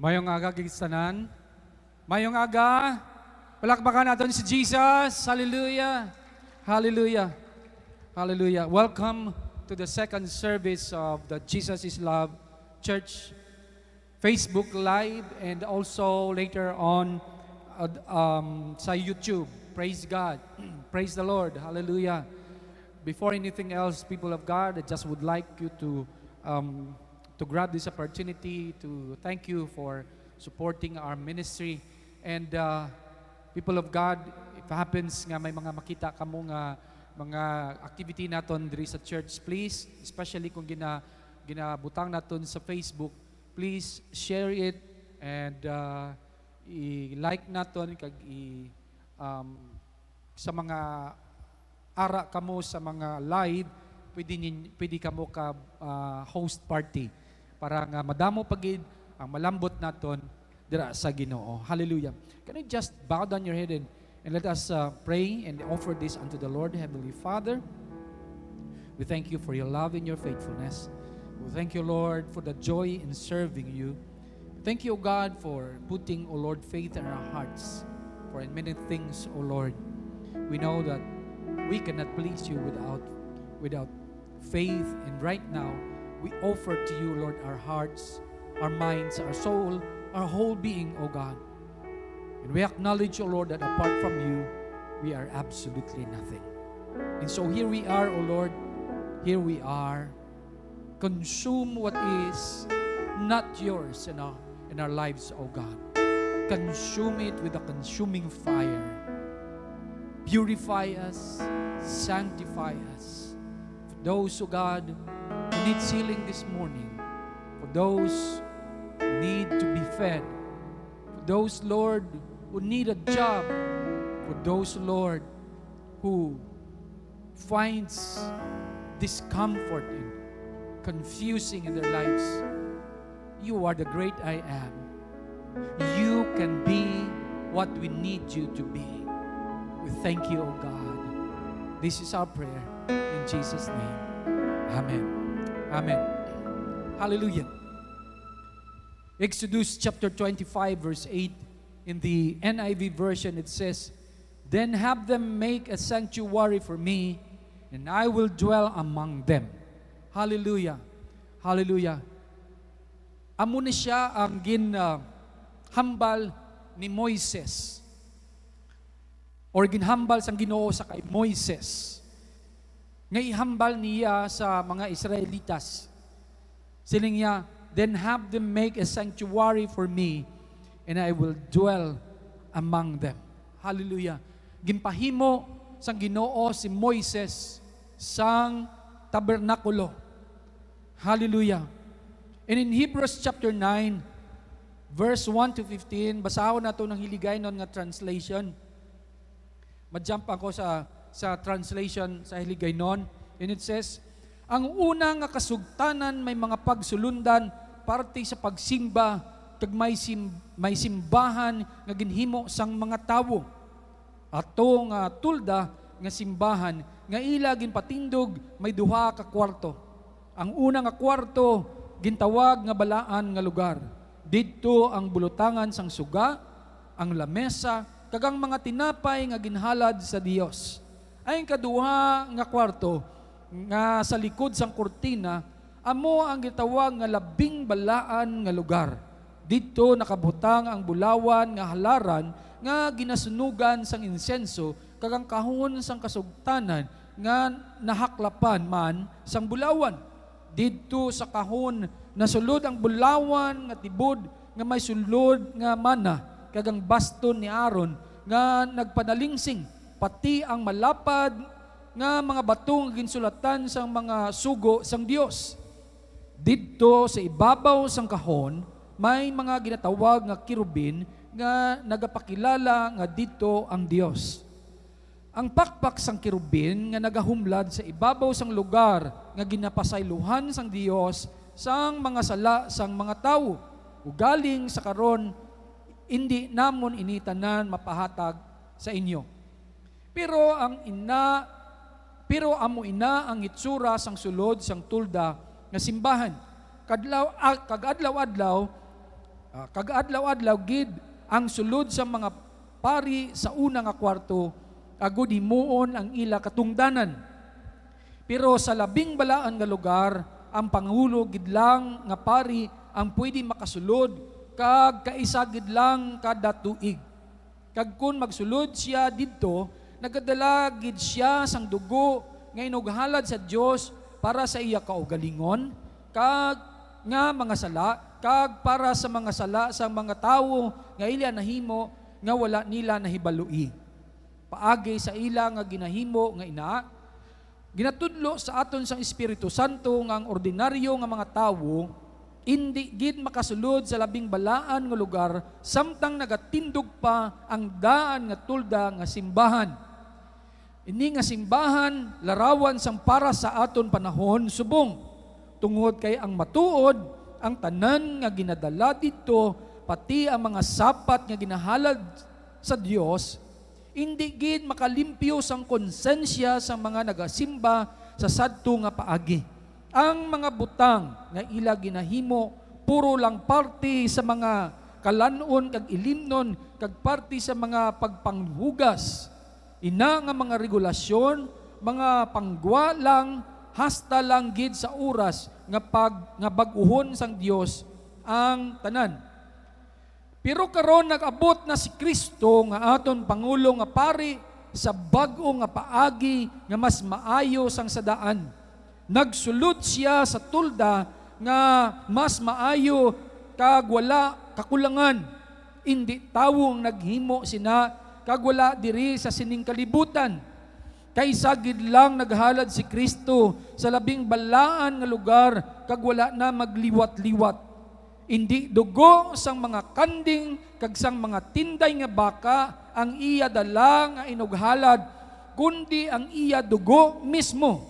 Mayong aga gistanan. Mayong aga. Palakpakan natin si Jesus. Hallelujah. Hallelujah. Hallelujah. Welcome to the second service of the Jesus is Love Church Facebook Live and also later on sa YouTube. Praise God. Praise the Lord. Hallelujah. Before anything else, people of God, I just would like you to grab this opportunity to thank you for supporting our ministry. And people of God, if happens nga may mga makita kamo nga mga activity naton diri sa church, please, especially kung ginabutang naton sa Facebook, please share it and i-like naton kag sa mga ara kamo sa mga live, pwede kamo ka host party para nga madamo pagid ang malambot naton dira sa Ginoo. Hallelujah. Can you just bow down your head and let us pray and offer this unto the Lord. Heavenly Father, we thank you for your love and your faithfulness. We thank you, Lord, for the joy in serving you. Thank you, O God, for putting, O Lord, faith in our hearts. For in many things, O Lord, we know that we cannot please you without faith. And right now, we offer to you, Lord, our hearts, our minds, our soul, our whole being, O God. And we acknowledge, O Lord, that apart from you, we are absolutely nothing. And so here we are, O Lord, here we are. Consume what is not yours in our lives, O God. Consume it with a consuming fire. Purify us, sanctify us. For those, O God, who need healing this morning, for those who need to be fed, for those, Lord, who need a job, for those, Lord, who finds discomfort and confusing in their lives, you are the great I am. You can be what we need you to be. We thank you, O God. This is our prayer in Jesus' name. Amen. Amen. Hallelujah. Exodus chapter 25 verse 8 in the NIV version, it says, "Then have them make a sanctuary for me, and I will dwell among them." Hallelujah. Hallelujah. Amo ni siya ang ginhambal ni Moises, or ginhambal sang Ginoo sa kay Moises, nga ihambal niya sa mga Israelitas. Siling niya, "Then have them make a sanctuary for me, and I will dwell among them." Hallelujah. Ginpahimo sang Ginoo si Moises sang tabernakulo. Hallelujah. And in Hebrews chapter 9, verse 1 to 15, basahon nato ng Hiligaynon nga translation. Mag-jump ako sa translation sa Hiligaynon. And it says, "Ang una nga kasugtanan may mga pagsulundan parte sa pagsimba kag may simbahan nga ginhimo sang mga tawo. Ato nga tulda nga simbahan nga ila ginpatindog may duha ka kwarto. Ang una nga kwarto gintawag nga balaan nga lugar. Didto ang bulutangan sang suga, ang lamesa, kag ang mga tinapay nga ginhalad sa Dios. Ay kaduha nga kwarto nga sa likod sang kurtina, amo ang gitawag nga labing balaan nga lugar. Dito nakabutang ang bulawan nga halaran nga ginasunugan sang insenso kag ang kahon sang kasugtanan nga nahaklapan man sang bulawan. Dito sa kahon nasulod ang bulawan nga tibod nga may sulod nga mana kag ang baston ni Aaron nga nagpanalingsing, pati ang malapad nga mga batong ginsulatan sang mga sugo sang Dios. Didto sa ibabaw sang kahon may mga ginatawag nga kirubin nga nagapakilala nga dito ang Dios. Ang pakpak sang kirubin nga nagahumlad sa ibabaw sang lugar nga ginapasaylohan sang Dios sang mga sala sang mga tawo. Ugaling sa karon hindi namon initanan mapahatag sa inyo. Pero amo ina ang itsura sang sulod sang tulda nga simbahan. Kag adlaw-adlaw Kag adlaw-adlaw gid ang sulod sa mga pari sa una nga kwarto, agud himuon ang ila katungdanan. Pero sa labing balaan nga lugar, ang pangulo gid lang nga pari ang pwede makasulod kag kaisa gid lang kada tuig. Kag kun magsulod siya didto, nagadala gid siya sang dugo nga inughalad sa Dios para sa iya kaugalingon kag nga mga sala, kag para sa mga sala sa mga tawo nga ila nahimo nga wala nila nahibalui. Paagi sa ila nga ginahimo nga ina, ginatudlo sa aton sang Espiritu Santo nga ang ordinaryo nga mga tawo hindi gid makasulod sa labing balaan nga lugar samtang nagatindog pa ang daan nga tulda nga simbahan. Ini nga simbahan larawan sang para sa aton panahon subong, tungod kay ang matuod ang tanan nga ginadala dito pati ang mga sapat nga ginahalad sa Dios, hindi gid makalimpyo sang konsensya sa mga nagasimba sa sadto nga paagi. Ang mga butang nga ila ginahimo puro lang parte sa mga kalanon kag ilimnon kag parte sa mga pagpanghugas. Ina nga mga regulasyon, mga panggwa lang, hasta lang gid sa oras nga bag-uhon sang Dios ang tanan. Pero karon nag-abot na si Kristo nga aton pangulo nga pari sa bag-o nga paagi nga mas maayo sang sadaan. Nagsulod siya sa tulda nga mas maayo kag wala kakulangan. Indi tawong naghimo sina kag wala diri sa sining kalibutan. Kaysa gid lang naghalad si Kristo sa labing balaan nga lugar kag wala na magliwat-liwat. Indi dugo sang mga kanding kag sang mga tinday nga baka ang iya dala nga inughalad, kundi ang iya dugo mismo.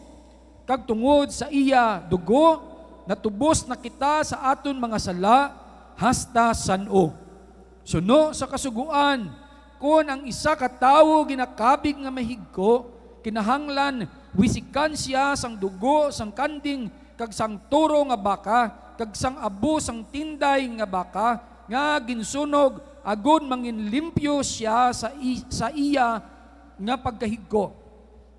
Kag tungod sa iya dugo, natubos na kita sa aton mga sala hasta san-o. Suno sa kasuguan, kun ang isa ka tawo ginakabig nga mahigko, kinahanglan wisikan siya sang dugo sang kanding kag sang turo nga baka kag sang abo sang tinday nga baka nga ginsunog agon manginlimpyo siya sa iya nga pagkahigko.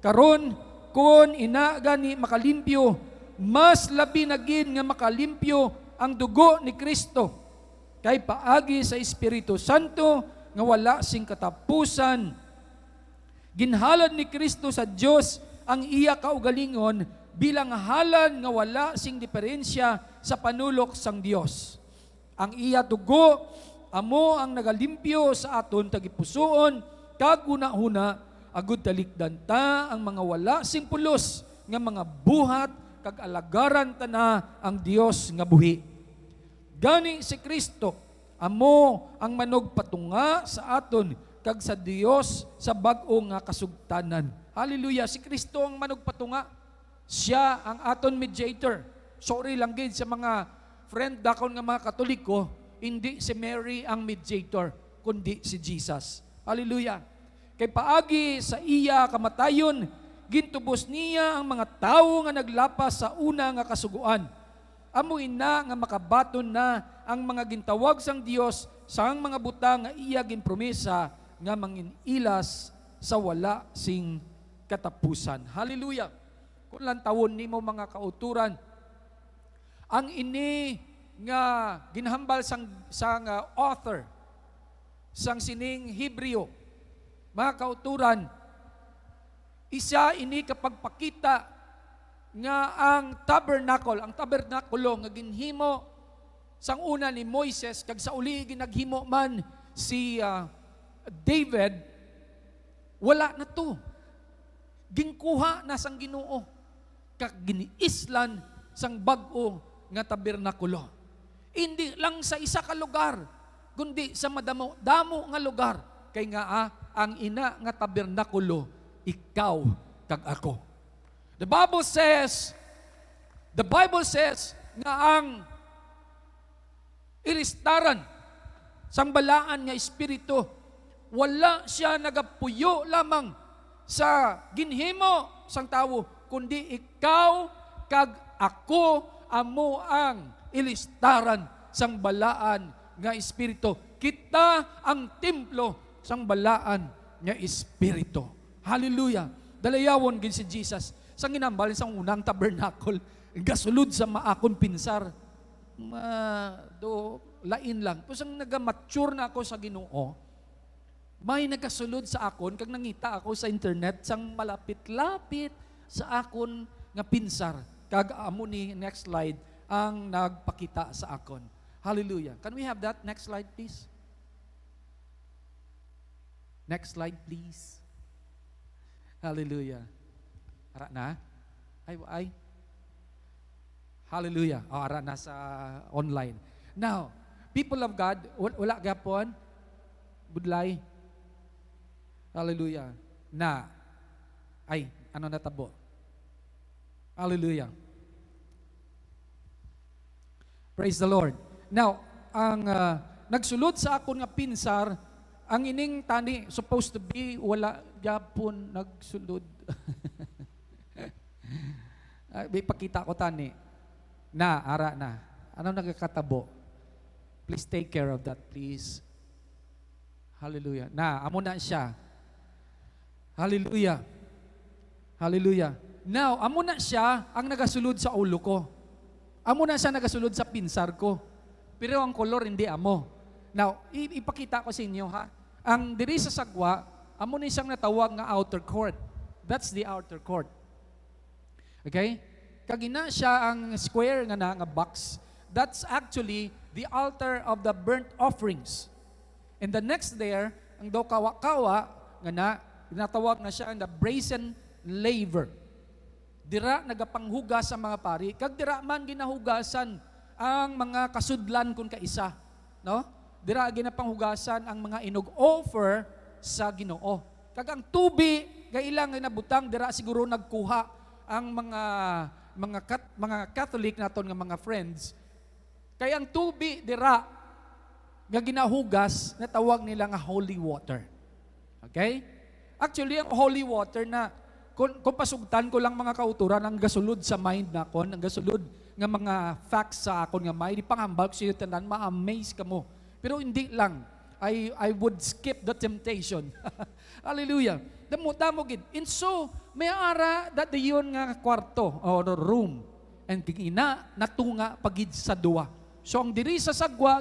Karon kun ina gani makalimpyo, mas labi na gid nga makalimpyo ang dugo ni Kristo. Kay paagi sa Espiritu Santo nga wala sing katapusan, ginhalad ni Kristo sa Dios ang iya kaugalingon bilang halad nga wala sing diferensya sa panulok sang Dios. Ang iya dugo amo ang nagalimpyo sa aton tagipusoon kag una-una agud talikdan ta ang mga wala sing pulos nga mga buhat kag alagaran ta na ang Dios nga buhi. Gani si Kristo amo ang manugpatunga sa aton kag sa Dios sa bag-o nga kasugtanan. Hallelujah, si Kristo ang manugpatunga. Siya ang aton mediator. Sorry lang gid sa mga friend dakon nga mga Katoliko, hindi si Mary ang mediator, kundi si Jesus. Hallelujah. Kay paagi sa iya kamatayon, gintubos niya ang mga tawo nga naglapas sa una nga kasuguan. Amo ina nga makabaton na ang mga gintawag sang Dios sang mga butang nga iya ginpromesa nga manginilas sa wala sing katapusan. Hallelujah. Kung lang tawon nimo mga kauturan, ang ini nga ginhambal sang author sang sining Hebreo, mga kauturan, isa ini kapagpakita nga ang tabernakulo nga ginhimo sang una ni Moises kag sa uli ginaghimo man si David, wala na to. Ginkuha na sang Ginoo kag giniislan sang bag-o nga tabernakulo. Hindi lang sa isa ka lugar, kundi sa madamo-damo nga lugar. Kay nga ang ina nga tabernakulo, ikaw kag ako. The Bible says nga ang ilistaran sang balaan nga espiritu, wala siya nagapuyo lamang sa ginhimo sang tawo, kundi ikaw kag ako amo ang ilistaran sang balaan nga espiritu. Kita ang templo sang balaan nga espiritu. Hallelujah. Dalayawon gid si Jesus sang ginambal sang unang tabernacle, gasulod sa maakon pinsar. Lain lang. Pusang nagamature na ako sa Ginoo, may nagasulod sa akon, kag nangita ako sa internet, sang malapit-lapit sa akon nga pinsar. Kag amo ni next slide, ang nagpakita sa akon. Hallelujah. Can we have that? Next slide, please. Next slide, please. Hallelujah. Ara na? Ay. Hallelujah. Ara na sa online. Now, people of God, wala gapon, budlay. Hallelujah. Ano natabo? Hallelujah. Praise the Lord. Now, ang nagsulod sa akon nga pinsar, ang ining tani, supposed to be, wala gapon nagsulod. Ipakita ko tani. Ara na. Ano nagkakatabo? Please take care of that, please. Hallelujah. Amo na siya. Hallelujah. Hallelujah. Now, amo na siya ang nagasulod sa ulo ko. Amo na siya nagasulod sa pinsar ko. Pero ang kolor hindi amo. Now, ipakita ko sa inyo ha. Ang diri sa sagwa, amo na siyang natawag nga outer court. That's the outer court. Okay? Kagina siya ang square nga box. That's actually the altar of the burnt offerings. And the next there, ang daw kawa-kawa, tinatawag na siya ang the brazen laver. Dira nagapanghugas sa mga pari, kag dira man ginahugasan ang mga kasudlan kun kaisa. No? Dira ginapanghugasan ang mga inog-offer sa Ginoo. Kag ang tubi, gailang nga nabutang, dira siguro nagkuha ang mga Catholic naton nga mga friends. Kaya ang tubi dira nga ginahugas na tawag nila nga holy water. Okay? Actually, ang holy water na kung pasugtan ko lang mga kauturan ang gasulod sa mind na kon, ang gasulod nga mga facts sa akon nga mind, ipangambal ko sa iyo tanan, ma-amaze ka mo. Pero hindi lang. I would skip the temptation. Hallelujah. Damo gid. And so, may ara that yun nga kwarto or room. And kina natunga pagid sa duwa. So ang diri sa sagwa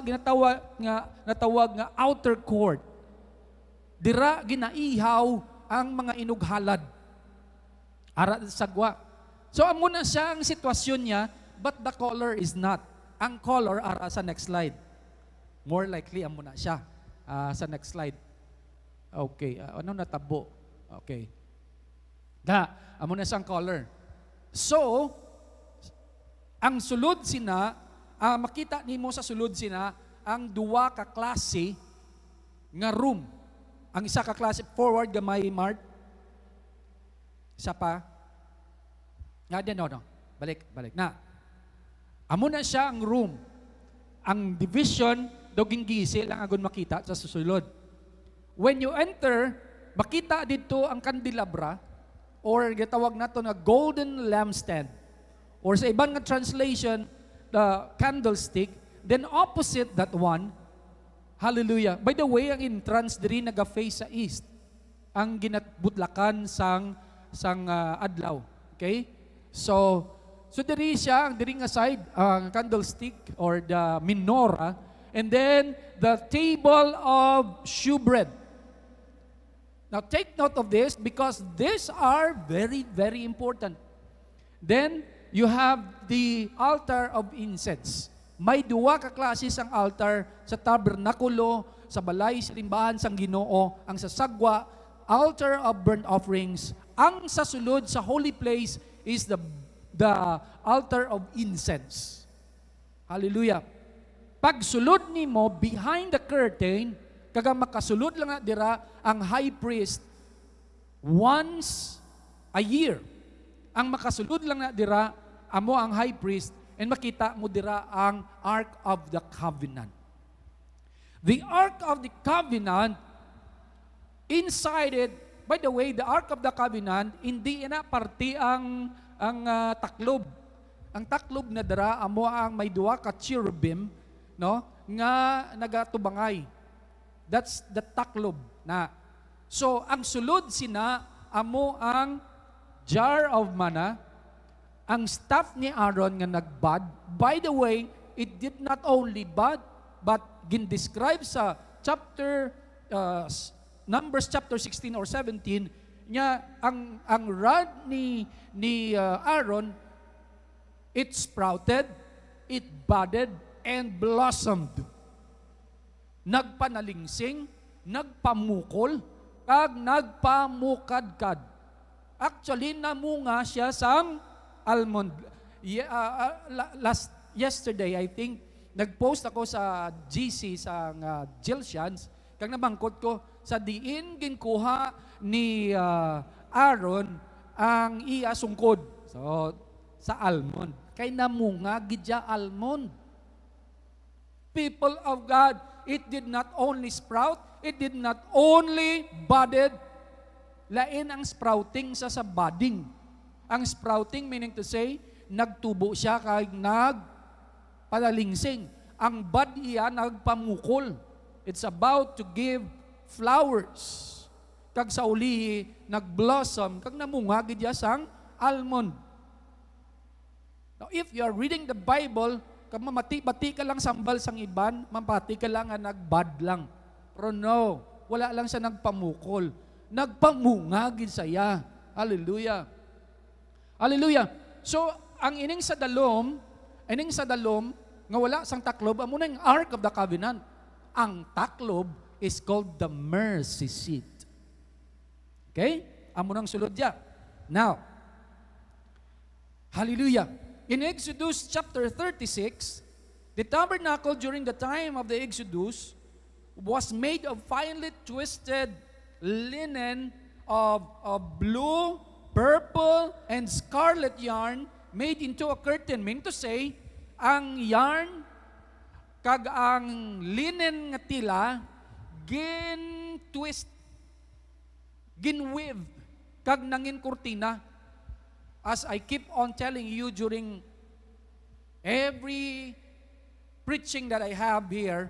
natawag nga outer court. Dira ginaihaw ang mga inughalad. Ara sa sagwa. So amo na siya ang sitwasyon niya, but the color is not. Ang color ara sa next slide. More likely amo na siya. Sa next slide. Okay, ano natabo? Okay. Amo na siyang color. So, ang sulod sina, makita nimo sa sulod sina, ang duwa ka klase nga room. Ang isa ka klase, forward gamay, Mart. Isa pa. No. Balik. Amo na siya ang room. Ang division, doging gisi lang agon makita sa susulod. When you enter, makita dito ang kandelabra or gitawag nato na golden lampstand. Or sa ibang nga translation, the candlestick. Then opposite that one, hallelujah. By the way, ang entrance diri naga-face sa east. Ang ginatbutlakan sang adlaw. Okay? So diri siya, diri nga side, ang candlestick or the menorah. And then, the table of shewbread. Now, take note of this because these are very, very important. Then, you have the altar of incense. May duwa ka klase ang altar sa tabernakulo, sa balay, sa limbahan sang Ginoo, ang sa sagwa, altar of burnt offerings. Ang sa sulod, sa holy place, is the altar of incense. Hallelujah. Pag sulod nimo behind the curtain, kaga makasulod lang na dira ang high priest once a year. Ang makasulod lang na dira amo ang high priest and makita mo dira ang Ark of the Covenant. The Ark of the Covenant, inside it, by the way, the Ark of the Covenant, hindi na parte ang taklob. Ang taklob na dira amo ang may duwa ka cherubim no? Nga nagatubangay. That's the taklob na. So, ang sulod sina, amo ang jar of manna, ang staff ni Aaron nga nagbad. By the way, it did not only bad, but gin-describe sa chapter, Numbers chapter 16 or 17, niya, ang rod ni Aaron, it sprouted, it budded, and blossomed. Nagpanalingsing, nagpamukol, kag nagpamukadkad. Actually, namunga siya sang almond. Yesterday, I think, nag-post ako sa GC, sa Jilsians, kag nabangkot ko, sa diin ginkuha ni Aaron ang iya sungkod. So, sa almond. Kay namunga, gidya almond. People of God, it did not only sprout, it did not only budded, lain ang sprouting sa budding. Ang sprouting meaning to say, nagtubo siya kay nagpalalingsing. Ang bud iya nagpamukol. It's about to give flowers. Kag sa uli nagblossom, kag namunga gid ya sang almond. Now if you are reading the Bible, kag mamati-bati ka lang sambal sang iban, mamati ka lang nga nagbud lang. Pero no, wala lang siya nagpamukol. Nagpamunga gid saya. Hallelujah. Hallelujah. So, ang ining sa dalom, nga wala sang taklob, amo na yung Ark of the Covenant. Ang taklob is called the mercy seat. Okay? Amo nang sulod ya. Now, hallelujah. In Exodus chapter 36, the tabernacle during the time of the Exodus was made of finely twisted linen of blue, purple, and scarlet yarn made into a curtain. Meaning to say, ang yarn kag ang linen nga tila gin-twist, gin-weave, kag nangin kurtina. As I keep on telling you during every preaching that I have here,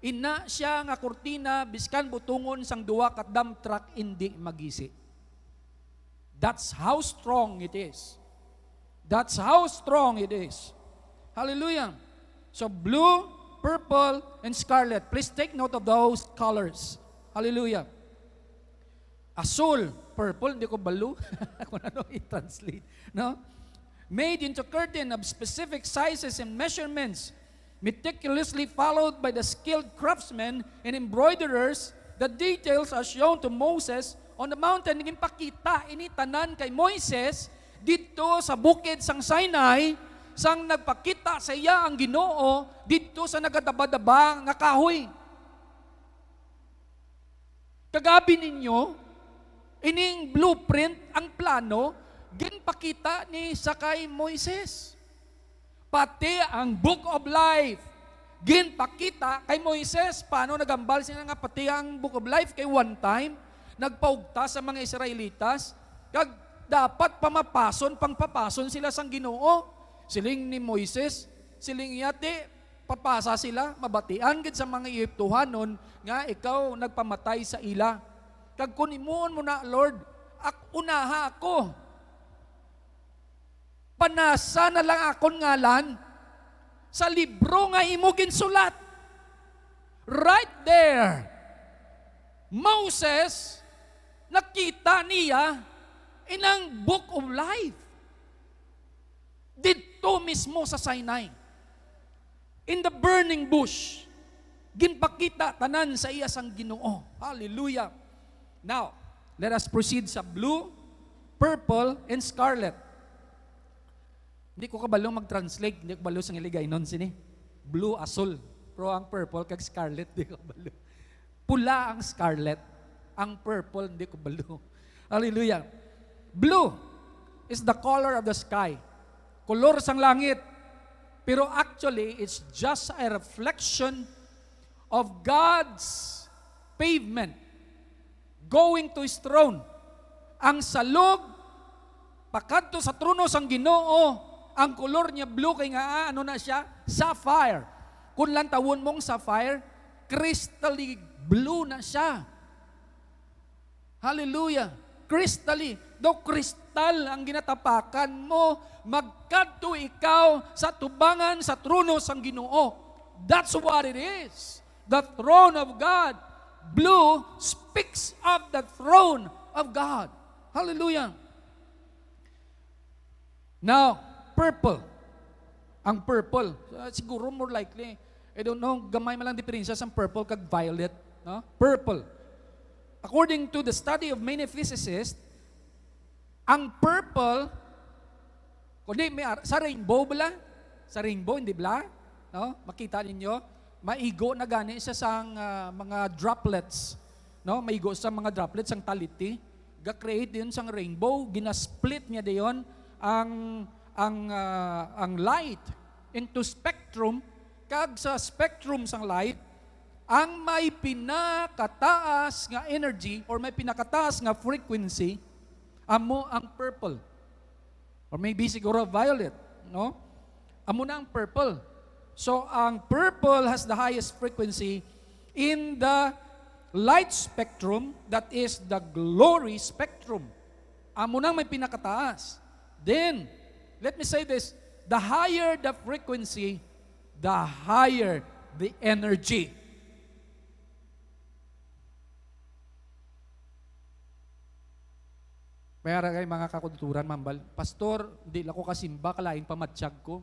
ina siya nga kurtina, biskan butungon sang duwa kat dump truck hindi magisi. That's how strong it is. That's how strong it is. Hallelujah. So blue, purple, and scarlet. Please take note of those colors. Hallelujah. Asul, purple, hindi ko balo. Kung ano i-translate. No? Made into curtain of specific sizes and measurements, meticulously followed by the skilled craftsmen and embroiderers. The details are shown to Moses on the mountain. Naging pakita, initanan kay Moises dito sa bukid sang Sinai, sang nagpakita sa iya ang Ginoo dito sa nagadaba-daba nga kahoy. Kagabi ninyo, ining blueprint, ang plano, ginpakita ni sakay Moises. Pati ang Book of Life, ginpakita kay Moises. Paano nagambal sila nga pati ang Book of Life kay one time, nagpaugta sa mga Israelitas, kag dapat pangpapason sila sang Ginoo. Siling ni Moises, siling yate, papasa sila, mabatian gid sa mga Egyptohanon nga ikaw nagpamatay sa ila. Kag kunimuon mo na, Lord, unaha ako. Panasa na lang akon ngalan sa libro nga imo ginsulat. Right there, Moses, nakita niya inang Book of Life. Dito mismo sa Sinai. In the burning bush, ginpakita tanan sa iya sang Ginoo. Hallelujah. Now, let us proceed sa blue, purple, and scarlet. Hindi ko kabalo mag-translate, hindi ko kabalo sa iligay nun sini. Blue, asul. Pero ang purple, kag scarlet, hindi ko kabalo. Pula ang scarlet, ang purple, hindi ko kabalo. Hallelujah. Blue is the color of the sky. Kolor sang langit. Pero actually, it's just a reflection of God's pavement going to His throne. Ang salog, pakadto sa trono sang Ginoo, ang kolor niya blue kay nga ano na siya? Sapphire. kung lantawon mong sapphire, crystally blue na siya. Hallelujah. Crystally. Daw kristal ang ginatapakan mo, magkadto ikaw sa tubangan sa trono sang Ginoo. That's what it is. The throne of God. Blue speaks of the throne of God. Hallelujah. Now, purple. Ang purple, siguro more likely, I don't know, gamay malang diferensya sa purple kag violet. No? Purple. According to the study of many physicists, ang purple, kundi sa rainbow bala, sa rainbow, hindi bala? No? Makita ninyo, maigo na gani siya sa mga droplets. No? Maigo sa mga droplets, ang taliti. Ga-create din sang rainbow, gina-split niya diyon ang light into spectrum, kag sa spectrum sang light, ang may pinakataas nga energy or may pinakataas nga frequency, amo ang purple. Or maybe siguro violet, no? Amo na ang purple. So ang purple has the highest frequency in the light spectrum, that is the glory spectrum. Amo na may pinakataas. Then, let me say this, the higher the frequency, the higher the energy. Mayara kay mga kakunturan, mambal, Pastor, di lang ko kasimba, kalaing pamatsyag ko.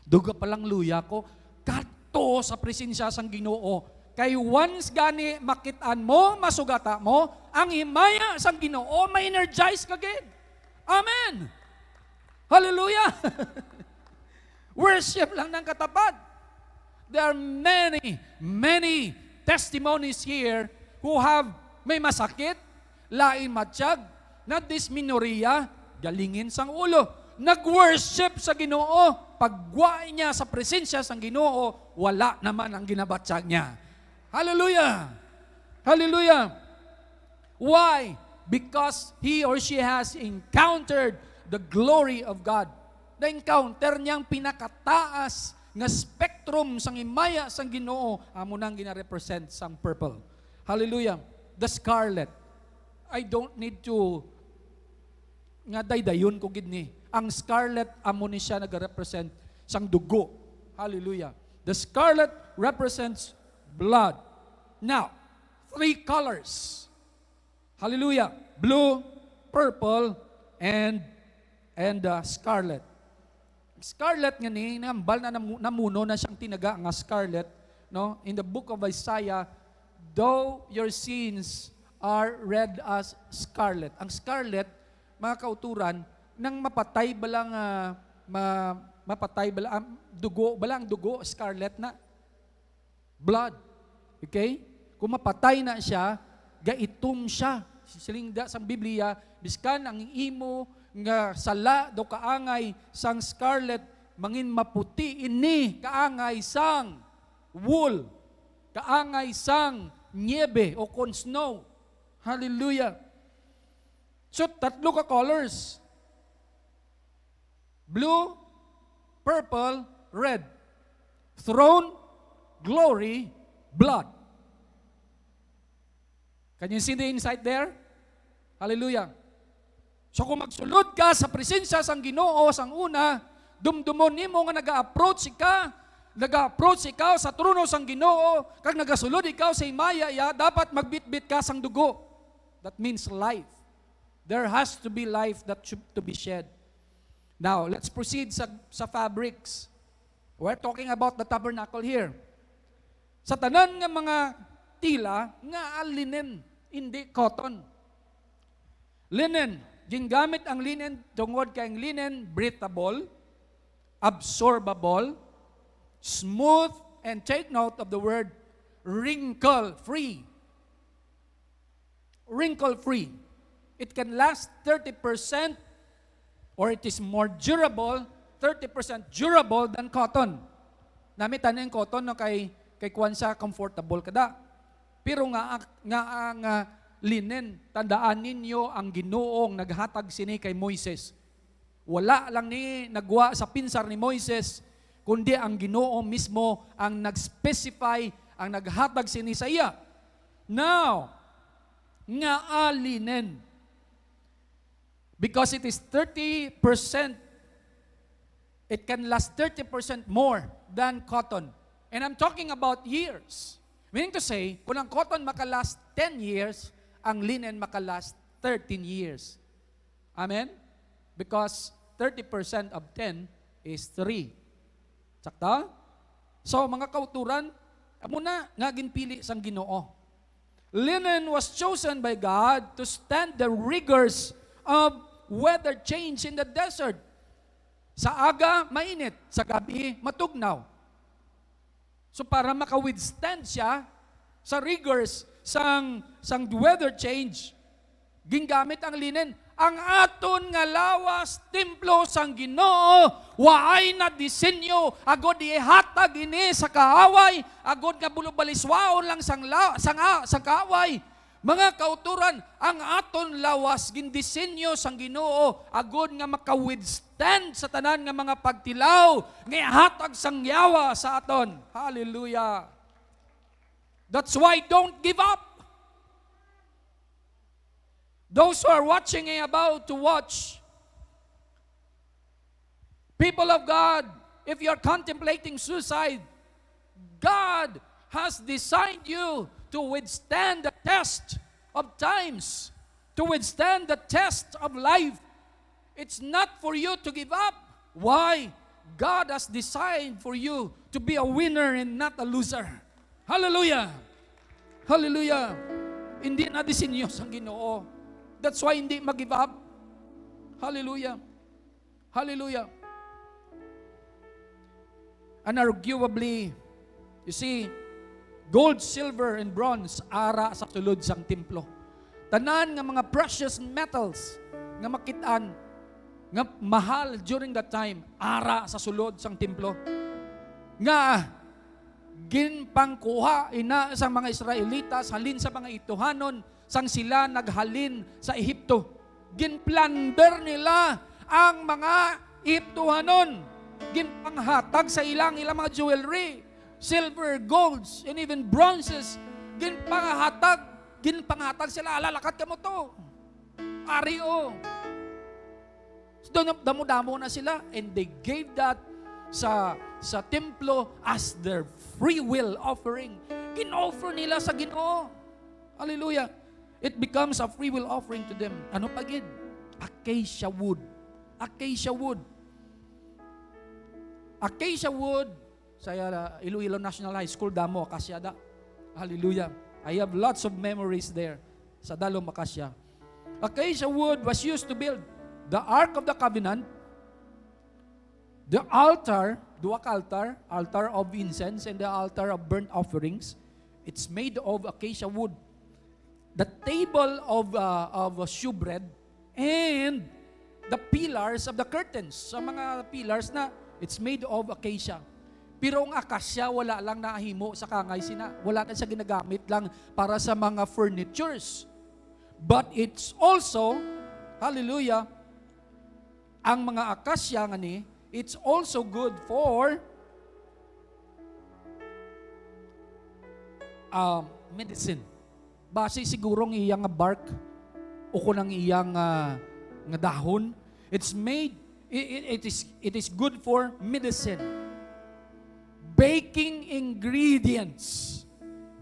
Duga palang luya ko, kato sa presensya sang Ginoo. Kay once gani makitaan mo, masugata mo, ang himaya sang Ginoo, ma-energize kagid. Amen! Hallelujah! Worship lang ng katapat. There are many testimonies here who have may masakit, lain matsyag, na dysmenorrhea, galingin sang ulo. Nag-worship sa Ginoo, pagwai niya sa presensya sang Ginoo, wala naman ang ginabatsyag niya. Hallelujah! Hallelujah! Why? Because he or she has encountered the glory of God. Na-encounter niyang pinakataas nga spectrum sang imaya sang Ginoo, amo nang gina-represent sang purple. Hallelujah. The scarlet. I don't need to nga daydayon ko gid ni. Ang scarlet amo ni siya nag-represent sang dugo. Hallelujah. The scarlet represents blood. Now, 3 colors. Hallelujah. Blue, purple, and scarlet. Scarlet nga ni, nambal na namuno na siyang tinaga nga scarlet, no? In the book of Isaiah, though your sins are red as scarlet. Ang scarlet, mga kauturan, nang mapatay balang mapatay balang dugo, scarlet na. Blood. Okay? Kung mapatay na siya, gaitom siya. Silingda sa Biblia, biskan ang imo nga sala do kaangay sang scarlet, mangin maputi ini kaangay sang wool, kaangay sang niebe o kon snow. Hallelujah. So, 3 ka colors. Blue, purple, red. Throne, glory, blood. Can you see the insight there? Hallelujah. So kung magsulod ka sa presensya sang Ginoo sang una, dumdumon nimo nga nag-approach ikaw sa trono sang Ginoo, kag nagasulod ikaw sa himaya, dapat magbitbit ka sang dugo. That means life. There has to be life that should to be shed. Now, let's proceed sa fabrics. We're talking about the tabernacle here. Sa tanan nga mga tila, nga linen, hindi cotton. Linen. Gingamit ang linen, tungod kay ang linen, breathable, absorbable, smooth, and take note of the word wrinkle-free. Wrinkle-free. It can last 30% or it is more durable, 30% durable than cotton. Namitan yung cotton no, kay kuwan sa comfortable kada. Pero nga ang linen, tandaan ninyo ang Ginoong naghatag sini kay Moises. Wala lang ni nagwa sa pinsar ni Moises, kundi ang Ginoo mismo ang nag-specify, ang naghatag sini sa iya. Now, nga linen, because it is 30%, it can last 30% more than cotton. And I'm talking about years. Meaning to say, kung ang cotton makalast 10 years, ang linen makalast 13 years. Amen? Because 30% of 10 is 3. Sakta? So, mga kauturan, muna nga ginpili sang Ginoo. Linen was chosen by God to stand the rigors of weather change in the desert. Sa aga, mainit. Sa gabi, matugnaw. So para maka-withstand siya sa rigors sang weather change, gingamit ang linen. Ang aton nga lawas, templo sang Ginoo, waay na disenyo, agod ihatag ini sa kaaway, agod nga bulubaliswaon lang sang kaaway. Mga kauturan, ang aton lawas, gindisenyo sang Ginoo, agod nga maka-withstand sa tanan nga mga pagtilaw, nga ihatag sang yawa sa aton. Hallelujah. That's why don't give up. Those who are watching and about to watch, people of God, if you are contemplating suicide, God has designed you to withstand the test of times, to withstand the test of life. It's not for you to give up. Why? God has designed for you to be a winner and not a loser. Hallelujah! Hallelujah! Hindi na disenyo sa Ginoo. That's why hindi mag-give up. Hallelujah. Hallelujah. Unarguably, you see, gold, silver, and bronze, ara sa sulod sang templo. Tanan nga mga precious metals nga makitaan, nga mahal during that time, ara sa sulod sang templo. Nga, ginpangkuha ina sa mga Israelitas, halin sa mga Ituhanon, sang sila naghalin sa Ehipto. Ginplunder nila ang mga Ehiptohanon. Ginpanghatag sa ilang mga jewelry, silver, golds, and even bronzes. Ginpanghatag sila, alalakat ka mo to. Ario. So, damo-damo na sila, and they gave that sa templo as their free will offering. Gin-offer nila sa Ginoo. Hallelujah. It becomes a free will offering to them. Ano pa gid? Acacia wood. Acacia wood. Acacia wood, sa Iloilo National High School, damo, acacia da. Hallelujah. I have lots of memories there sa Dalom Acacia. Acacia wood was used to build the Ark of the Covenant, the altar, duwak altar of incense, and the altar of burnt offerings. It's made of acacia wood. The table of shewbread, and the pillars of the curtains. Sa mga pillars na, it's made of acacia. Pero ang acacia, wala lang nahimo sa kangay sina. Wala na siya ginagamit lang para sa mga furnitures. But it's also, hallelujah, ang mga acacia nga ni, it's also good for medicine. Base sigurong iyang bark o kunang iyang nga dahon, it's made, it is good for medicine, baking ingredients,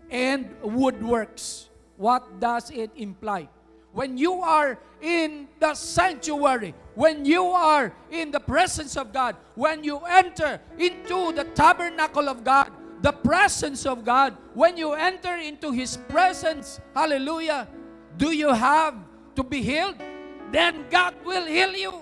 and woodworks. What does it imply? When you are in the sanctuary, when you are in the presence of God, when you enter into the tabernacle of God, the presence of God, when you enter into His presence, hallelujah, do you have to be healed? Then God will heal you.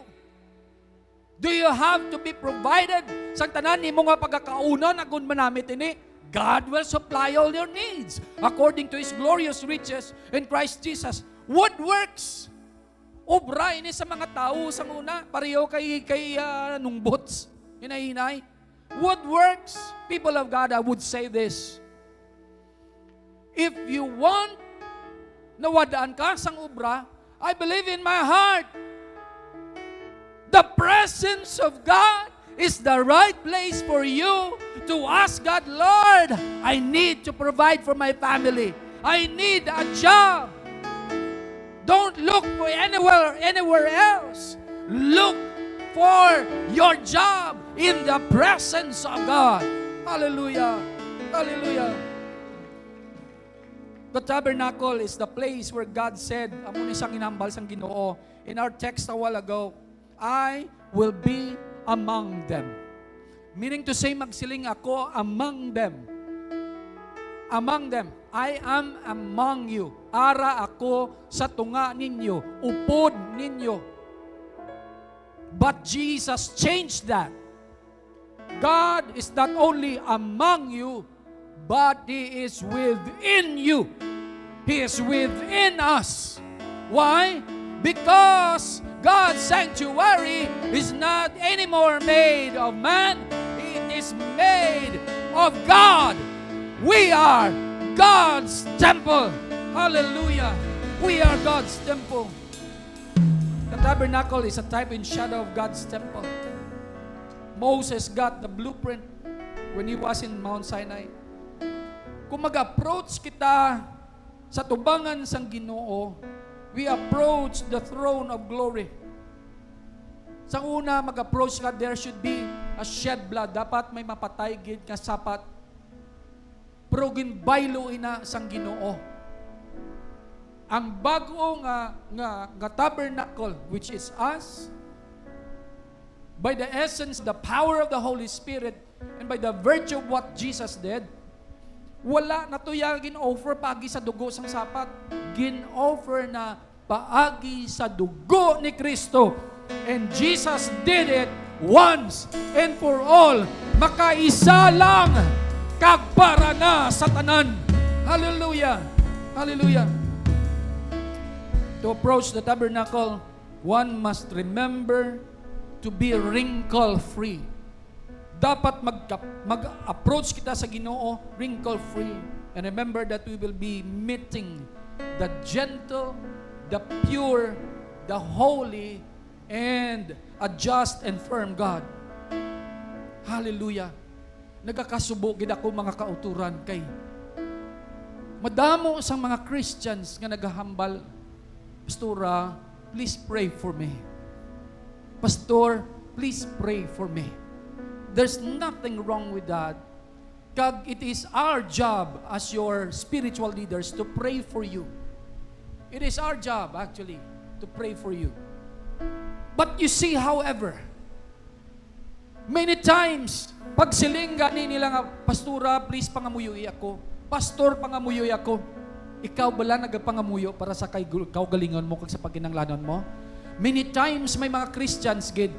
Do you have to be provided? Sa tanan ni mga pagkakaunan, agun manamit ini, God will supply all your needs according to His glorious riches in Christ Jesus. Woodworks. Obra ini sa mga tao sa una, pareho kay nungbots, hinay-hinay. Woodworks, people of God, I would say this. If you want nawadaan ka sang obra, I believe in my heart, the presence of God is the right place for you to ask God, Lord, I need to provide for my family. I need a job. Don't look for anywhere else. Look for your job in the presence of God. Hallelujah. Hallelujah. The tabernacle is the place where God said, amo ni sang inambal sang Ginoo in our text a while ago, I will be among them. Meaning to say, magsiling ako among them. Among them. I am among you. Ara ako sa tunga ninyo. Upod ninyo. But Jesus changed that. God is not only among you, but He is within you. He is within us. Why? Because God's sanctuary is not anymore made of man. It is made of God. We are God's temple. Hallelujah. We are God's temple. The tabernacle is a type and shadow of God's temple. Moses got the blueprint when he was in Mount Sinai. Kung mag-approach kita sa tubangan sang Ginoo, we approach the throne of glory. Sa una, mag-approach ka, there should be a shed blood. Dapat may mapatay gid nga sapat. Pero ginbaylo ina sang Ginoo. Ang bago nga tabernacle, which is us, by the essence, the power of the Holy Spirit, and by the virtue of what Jesus did, wala na to yung gin-offer paagi sa dugo sang sapat. Gin-offer na paagi sa dugo ni Kristo. And Jesus did it once and for all. Makaisa lang kag para na sa tanan. Hallelujah. Hallelujah. To approach the tabernacle, one must remember to be wrinkle-free. Dapat mag-approach kita sa Ginoo wrinkle-free. And remember that we will be meeting the gentle, the pure, the holy, and a just and firm God. Hallelujah. Nagakasubo gid ako mga kauturan kay madamo sang mga Christians nga nagahambal. Pastora, please pray for me. Pastor, please pray for me. There's nothing wrong with that. Kag it is our job as your spiritual leaders to pray for you. It is our job actually to pray for you. But you see, however, many times, pag siling gani nila nga, Pastora, please pangamuyoy ako. Pastor, pangamuyoy ako. Ikaw bala nagapangamuyo para sa kaugalingon mo kag sa pagkinanglanon mo? Many times may mga Christians gid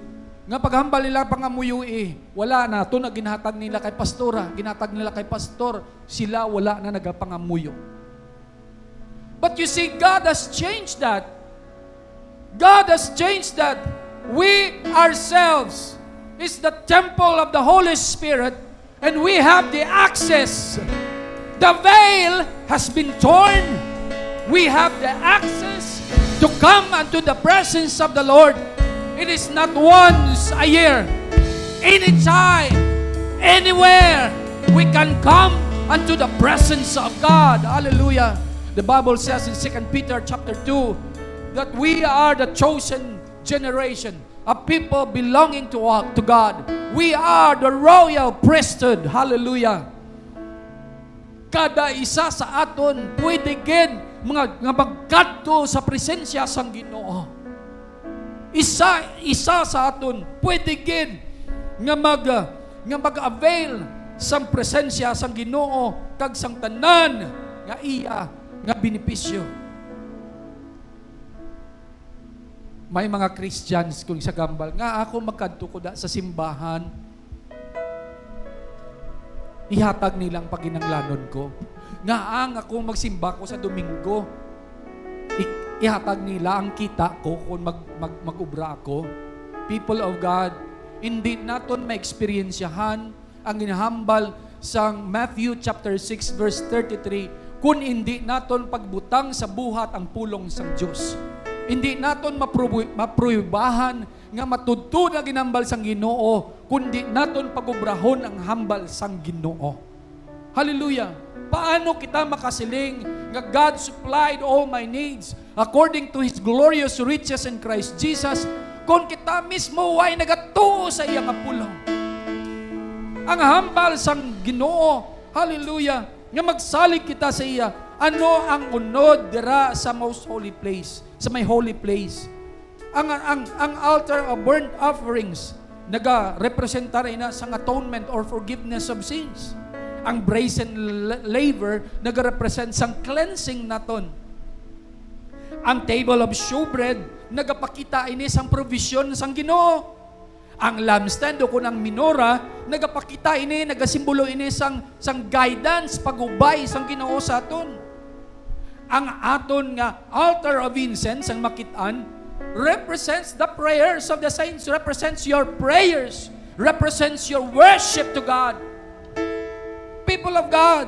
nga paghambal nila pangamuyoy, wala na to na ginhatag nila kay pastora, ginhatag nila kay pastor, sila wala na nagapangamuyo. But you see, God has changed that. God has changed that. We ourselves is the temple of the Holy Spirit, and we have the access. The veil has been torn. We have the access to come unto the presence of the Lord. It is not once a year. Anytime, anywhere, we can come unto the presence of God. Hallelujah. The Bible says in 2 Peter chapter 2 that we are the chosen generation, a people belonging to God. We are the royal priesthood. Hallelujah. Kada isa sa aton pwede gid mga magkadto sa presensya sang Ginoo. Isa sa aton pwede gid nga mag-avail sang presensya sang Ginoo kag sang tanan nga iya nga benepisyo. May mga Christians kung sa gambal nga ako magkadto ko da sa simbahan, ihatag nilang paginanglanon ko. Nga ang ako magsimba ko sa Domingo, ihatag nila ang kita ko kung mag-ubra ako. People of God, hindi naton ma-experiensyahan ang ginahambal sang Matthew chapter 6 verse 33 kung hindi naton pagbutang sa buhat ang pulong sang Diyos. Hindi naton maprubahan nga matudto na ginambal sang Ginoo, kundi naton pagubrahon ang hambal sang Ginoo. Hallelujah. Paano kita makasiling nga God supplied all my needs according to His glorious riches in Christ Jesus kung kita mismo ay nagatuo sa iyang apulong? Ang hambal sang Ginoo, hallelujah, nga magsalig kita sa iya. Ano ang unod dira sa most holy place, sa may holy place? Ang altar of burnt offerings naga-representar ina sang atonement or forgiveness of sins. Ang brazen laver naga-represent sang cleansing naton. Ang table of showbread nagapakita ini sang provision sang Ginoo. Ang lampstand o kunang minora nagapakita ini, nagasimbolo ini sang guidance, pagubay sang Ginoo sa aton. Ang aton nga altar of incense, ang makitaan, represents the prayers of the saints, represents your prayers, represents your worship to God. People of God,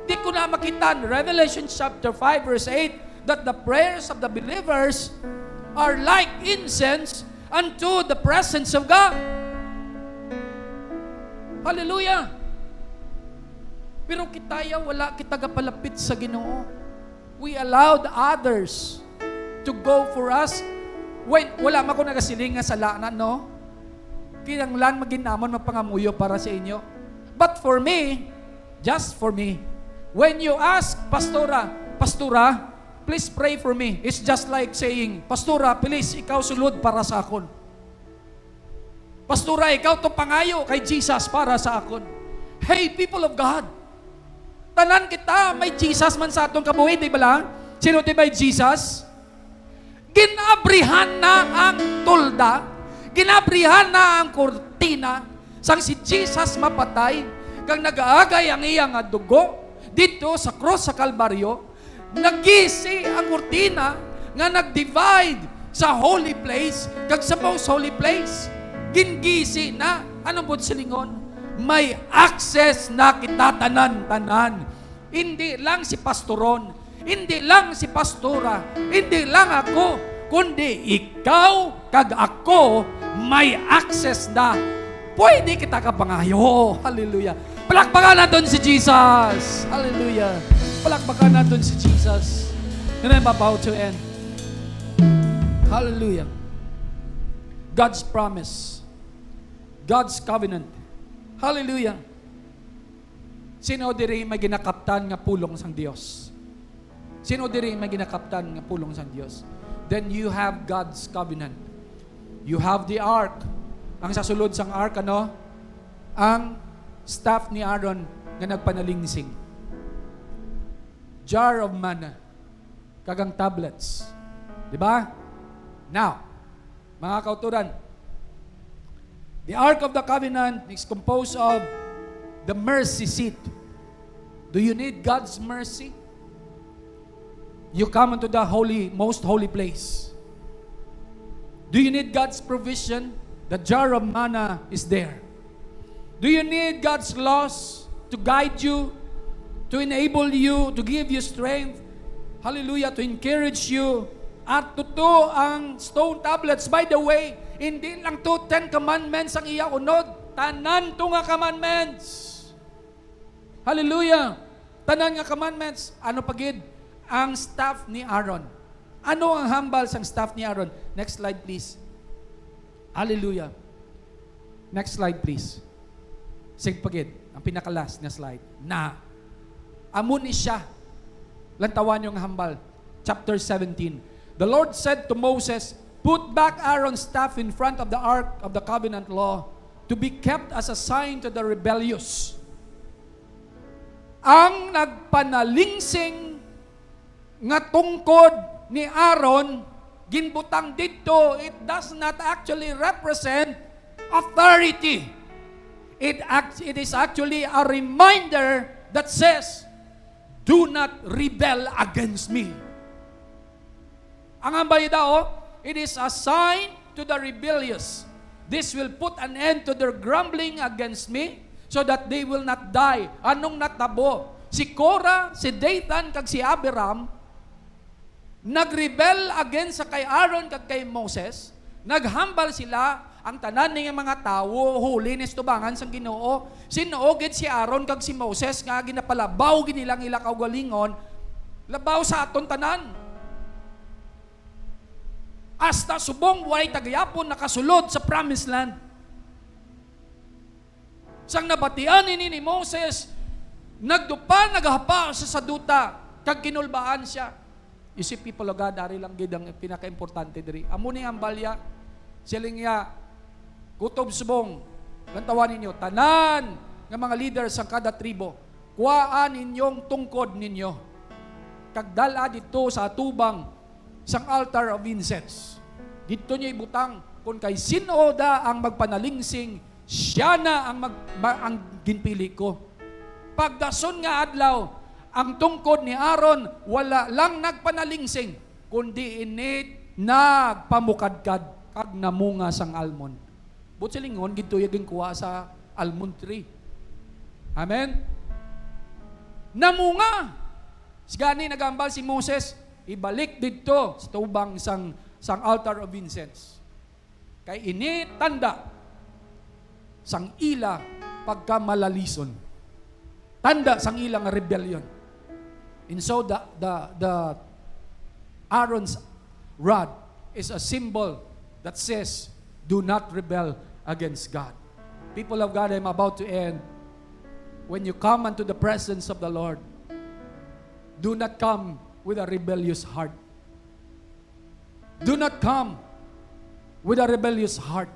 di ko na makitaan, Revelation chapter 5 verse 8, that the prayers of the believers are like incense unto the presence of God. Hallelujah! Pero kitaya wala kita gapalapit sa Ginoo. We allowed others to go for us. Wala man ko nagasiling nga sa lanan, no? Kinanglan maginamon mapangamuyo para sa inyo. But for me, just for me, when you ask Pastora, please pray for me. It's just like saying, Pastora, please, ikaw sulod para sa akon. Pastora, ikaw to pangayo kay Jesus para sa akon. Hey, people of God, tanan kita, may Jesus man sa atong kabuhi, di ba lang? Sino di ba Jesus? Ginabrihan na ang tulda, ginabrihan na ang kurtina, sang si Jesus mapatay, kang nag-aagay ang iyang dugo, dito sa cross sa Kalbaryo, nagisi ang kurtina, nga nag-divide sa holy place, kag sa most holy place, gingisi na, anong bud silingon? May access na kita tanan-tanan. Hindi lang si pastoron, hindi lang si pastora, hindi lang ako, kundi ikaw kag ako may access na. Pwede kita kapangayo. Hallelujah. Palakpakan natin si Jesus. Hallelujah. Palakpakan natin si Jesus. And I'm about to end. Hallelujah. God's promise. God's covenant. Hallelujah. Sino diri may ginakaptan nga pulong sang Dios? Sino diri may ginakaptan nga pulong sang Dios? Then you have God's covenant. You have the ark. Ang sasulod sang ark, ano? Ang staff ni Aaron nga nagpanalingsing. Jar of manna. Kagang tablets. Diba? Now, mga kauturan, the Ark of the Covenant is composed of the mercy seat. Do you need God's mercy? You come into the most holy place. Do you need God's provision? The jar of manna is there. Do you need God's laws to guide you, to enable you, to give you strength? Hallelujah, to encourage you. At totoo ang stone tablets. By the way, hindi lang to 10 commandments ang iya unod. Tanan to nga commandments. Hallelujah. Tanan nga commandments. Ano pagid? Ang staff ni Aaron. Ano ang hambal sang staff ni Aaron? Next slide, please. Hallelujah. Next slide, please. Sig pagid. Ang pinakalas na slide. Na. Amun ni siya. Lantawan yung hambal. Chapter 17. The Lord said to Moses, put back Aaron's staff in front of the ark of the covenant law to be kept as a sign to the rebellious. Ang nagpanalingsing nga tungkod ni Aaron, ginbutang dito, it does not actually represent authority. It is actually a reminder that says, do not rebel against me. Ang hambal daw, it is a sign to the rebellious. This will put an end to their grumbling against me so that they will not die. Anong natabo? Si Korah, si Dathan, kag si Abiram, nagrebel against sa kay Aaron kag kay Moses, naghambal sila, ang tanan ng mga tawo, huli ni tubangan sang Ginoo. Sinuogid si Aaron kag si Moses nga ginapalabaw ginilang ila kaugalingon, labaw sa aton tanan. Hasta subong way tagayapon nakasulod sa promised land. Sang nabatian ni Moses, nagdupa, naghapa sa saduta, kag kinulbaan siya. Isip people of God, ari lang gid ang pinaka-importante diri. Amo ni ang balya, siling ya, kutob subong, lantawan ninyo, tanan ng mga leaders sa kada tribo, kuhaan ninyong tungkod ninyo, kagdala dito sa atubang sang altar of incense. Dito niyo ibutang, kung kay sino da ang magpanalingsing, siya na ang ginpili ko. Pagdason nga adlaw, ang tungkod ni Aaron, wala lang nagpanalingsing, kundi init nagpamukadkad, kag namunga sang almond. But silingon, gito yung kuha sa almond tree. Amen? Namunga! Sigani nagambal si Moses, ibalik dito sa tubang sang altar of incense. Kay ini tanda sang ila pagkamalalison. Tanda sang ilang rebellion. And so the Aaron's rod is a symbol that says, do not rebel against God. People of God, I'm about to end. When you come unto the presence of the Lord, do not come with a rebellious heart. Do not come with a rebellious heart.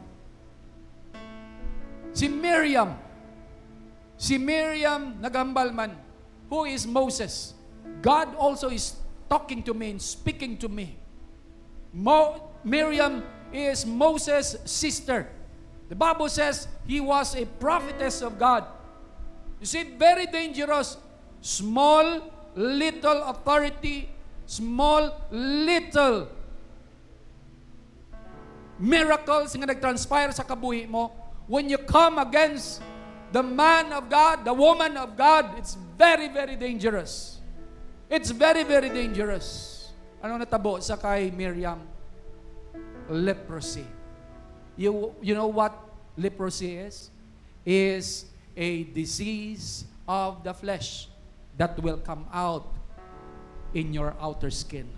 Si Miriam nagambal man, who is Moses. God also is talking to me and speaking to me. Miriam is Moses' sister. The Bible says he was a prophetess of God. You see, very dangerous. Small, little authority, small, little miracles nga nag-transpire sa kabuhi mo. When you come against the man of God, the woman of God, it's very, very dangerous. It's very, very dangerous. Ano natabo sa kay Miriam? Leprosy. You know what leprosy is? Is a disease of the flesh that will come out in your outer skin.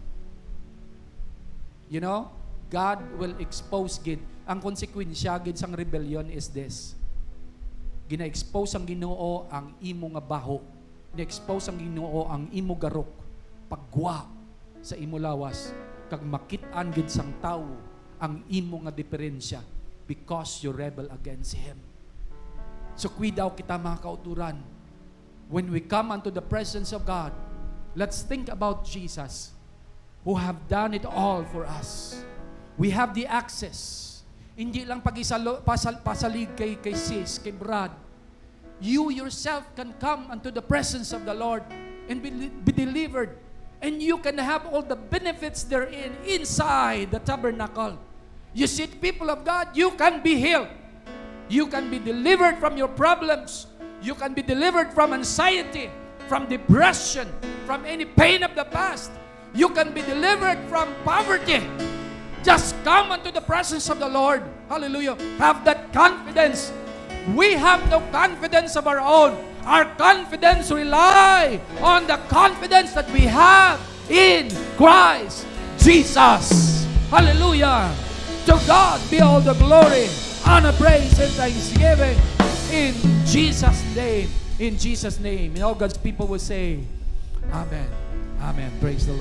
You know, God will expose gid. Ang konsekwensya gid sang rebellion is this. Gina-expose ang Ginoo ang imo nga baho. Gina-expose ang Ginoo ang imo garok. Pagwa sa imo lawas. Kag makit-an gid sang tawo ang imo nga diferensya because you rebel against Him. So daw kita mga kauturan, when we come unto the presence of God, let's think about Jesus who have done it all for us. We have the access. Hindi lang pasalig kay sis, kay Brad. You yourself can come unto the presence of the Lord and be delivered. And you can have all the benefits therein inside the tabernacle. You see, people of God, you can be healed. You can be delivered from your problems. You can be delivered from anxiety, from depression, from any pain of the past. You can be delivered from poverty. Just come unto the presence of the Lord. Hallelujah. Have that confidence. We have no confidence of our own. Our confidence rely on the confidence that we have in Christ Jesus. Hallelujah. To God be all the glory, honor, praise, and thanksgiving in Jesus' name. In Jesus' name. And all God's people will say, Amen. Amen. Praise the Lord.